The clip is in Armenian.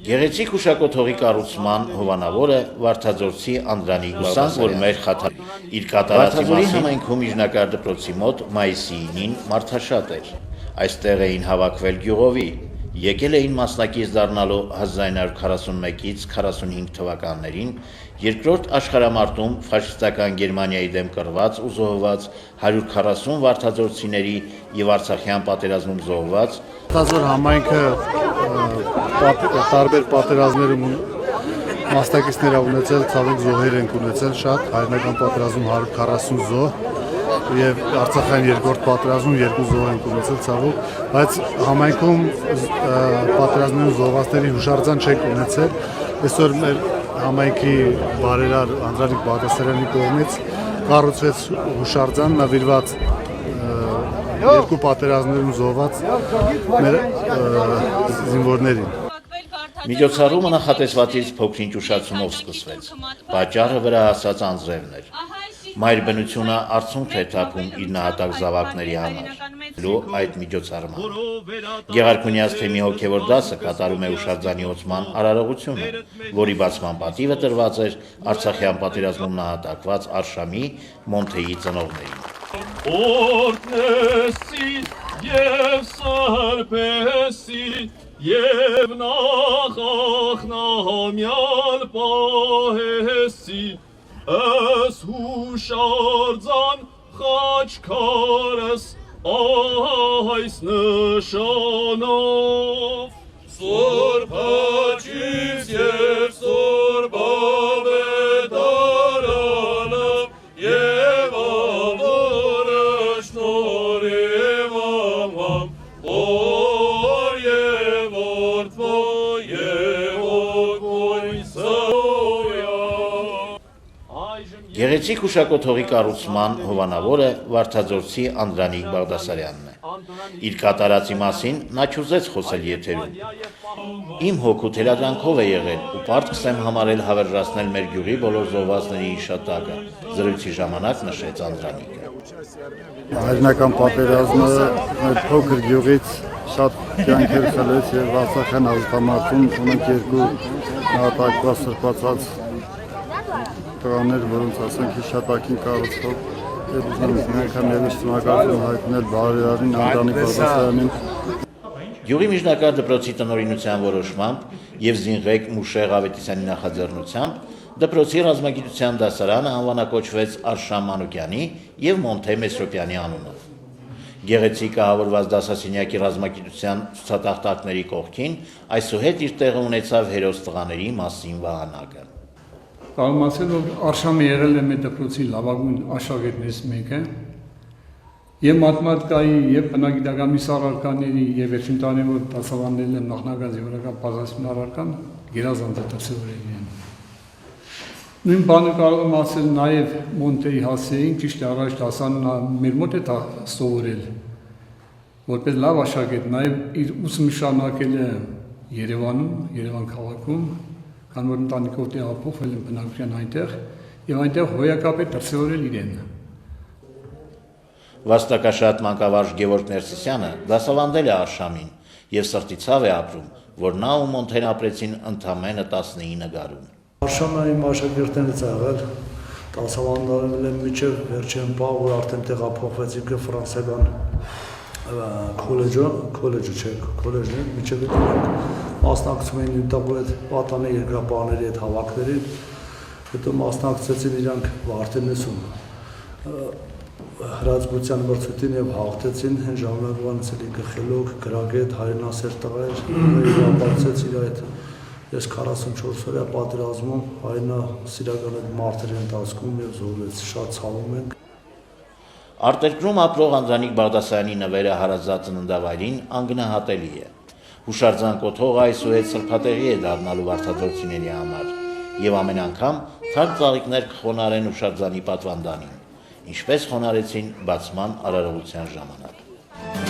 Գեղեցիկ հուշակոթողի կառուցման հովանավորը Վարդաձորցի Անդրանիկ Բաղդասարյանն որ մեր խաթար իր կատարածի մասին համայնքում միջնակարգ դպրոցի մոտ մայիսի 9-ին մարդաշատ էր։ Այստեղ էին հավաքվել գյուղովի, եկել էին մասնակից դառնալու 1941-ից 45 թվականներին երկրորդ աշխարհամարտում ֆաշիստական Գերմանիայի դեմ կռված ու զոհված 140 վարդաձորցիների եւ Արցախյան պատերազմում զոհված Վարդաձոր համայնքը տարբեր պատերազմներում մասնակիցներ ունեցել, ցավոք զոհեր են ունեցել շատ, հայրենական պատերազմում 140 զոհ եւ Արցախյան երկրորդ պատերազմում 2 զոհ են ունեցել ցավոք, բայց համայնքում պատերազմներում զոհվածների հուշարձան չենք ունեցել։ Այսօր մեր համայնքի բարերար Անդրանիկ Բաղդասարյանի կողմից կառուցվեց հուշարձան նվիրված երկու պատերազմներում զոհված մեր զինվորներին։ Միջոցառումը նախատեսվածից փոքրինչ ուշացումով սկսվեց։ Պատճառը վրա հասած անձրևն էր։ Մայրբնությունը արցունք էր թափում իր նահատակ զավակների համար։ Այդ միջոցառման Գեղարքունյաց թեմի հոգևոր դասը կատարում է հուշարձանի ոցման արարողությունը, որի բացման պատիվը տրված էր Արցախյան պատերազմում նահատակված Արշամի Մոնթեի ծնողներին։ Օրտնեսի և սարպեսի և նախախնամյալ պահեսի Ըս հուշարձան խաչքարս այս նշանով Սուրբ հաճից և սուրբ ավետարանով և ավորը շնորհև ամամ Որ և որդվո և ոգույսը Գեղեցիկ հուշակոթողի կառուցման հովանավորը Վարդաձորցի Անդրանիկ Բաղդասարյանն է։ Իր կատարածի մասին նա չուզեց խոսել եթերում։ Իմ հոգու թելադրանքով է եղել ու պարտքս եմ համարել հավերժացնել մեր գյուղի բոլոր զոհվածների հիշատակը, զրույցի ժամանակ նշեց Անդրանիկը։ Հայրենական պատերազմը մեր փոքր գյուղից շատ կյանքեր խլեց եւ Արցախյան ազատամարտում ունենք երկու նահատակված սրբացած տղաներ, որոնց ասենք հիշատակին կառուցվող եւ ուզում եմ անգամ եւս շնորհակալություն հայտնել բարերարին Անդրանիկ Բաղդասարյանին։ Գյուղի միջնակարգ դպրոցի տնօրինության որոշմամբ եւ Զինղեկ Մուշեղ Ավետիսյանի նախաձեռնությամբ դպրոցի ռազմագիտության դասարանը անվանակոչվեց Արշամ Մանուկյանի եւ Մոնթե Մեսրոպյանի անունով։ Գեղեցիկ կահավորված դասասենյակի ռազմագիտության ցուցատախտակների կողքին այսուհետ իր տեղը ունեցավ հերոս տղաների մասին վահանակը։ Կարող ասել, որ Արշամը եղել է մեր դպրոցի լավագույն աշակերտներից մեկը եւ մաթեմատիկայի եւ բնագիտական միսարարկաների եւ վերջին տարիներին որ դասավանդել եմ նախնական զինվորական բազասին առարկան գերազանց դասավորել են։ Նույն բանը կարող եմ ասել նաեւ Մոնտեի հասեին ճիշտ առաջ դասանունը մեր մոտ է սովորել որպես լավ աշակերտ նաեւ իր ուսումը շարունակել է Երևանում, Երևան քաղաքում Քան որ ընտանիքով տեղափոխվել են բնակության այնտեղ եւ այնտեղ հոյակապետ դրսևորել իրեն։ Վաստակաշատ մանկավարժ Գևորգ Ներսիսյանը դասավանդել է Արշամին եւ սրտի ցավ է ապրում, որ նա ու Մոնթեն ապրեցին ընդամենը 19 գարուն։ Արշամը իմ աշակերտներից ա եղել, դասավանդել եմ մինչեւ վերջին բա որ արդեն տեղափոխվեցի ֆրանսիական քոլեջը միջև մասնակցում էին յուտակու այդ պատանի երկրապահների այդ հավաքներին, հետո մասնակցեցին իրանք Վարդենեսում հրաձգության մրցույթին եւ հաղթեցին ժամանակվանից էլի գխելոք, գրագետ, հայրենասեր տղա էր, ապացուցեց իր այդ ես 44 օրյա պատերազմում հայրենասիրական այդ մարտերի ընթացքում եւ զոհվեց, շատ ցավում ենք։ Արտերկրում ապրող Անդրանիկ Բաղդասարյանի նվերը հարազատ ծննդավայրին անգնահատելի է։ Հուշարձան կոթողը այսուհետ սրբատեղի է դառնալու վարդաձորցիների համար եւ ամեն անգամ թարմ ծաղիկներ կխոնարեն հուշարձանի պատվանդանին, ինչպես խոնարեցին բացման արարողության ժամանակ։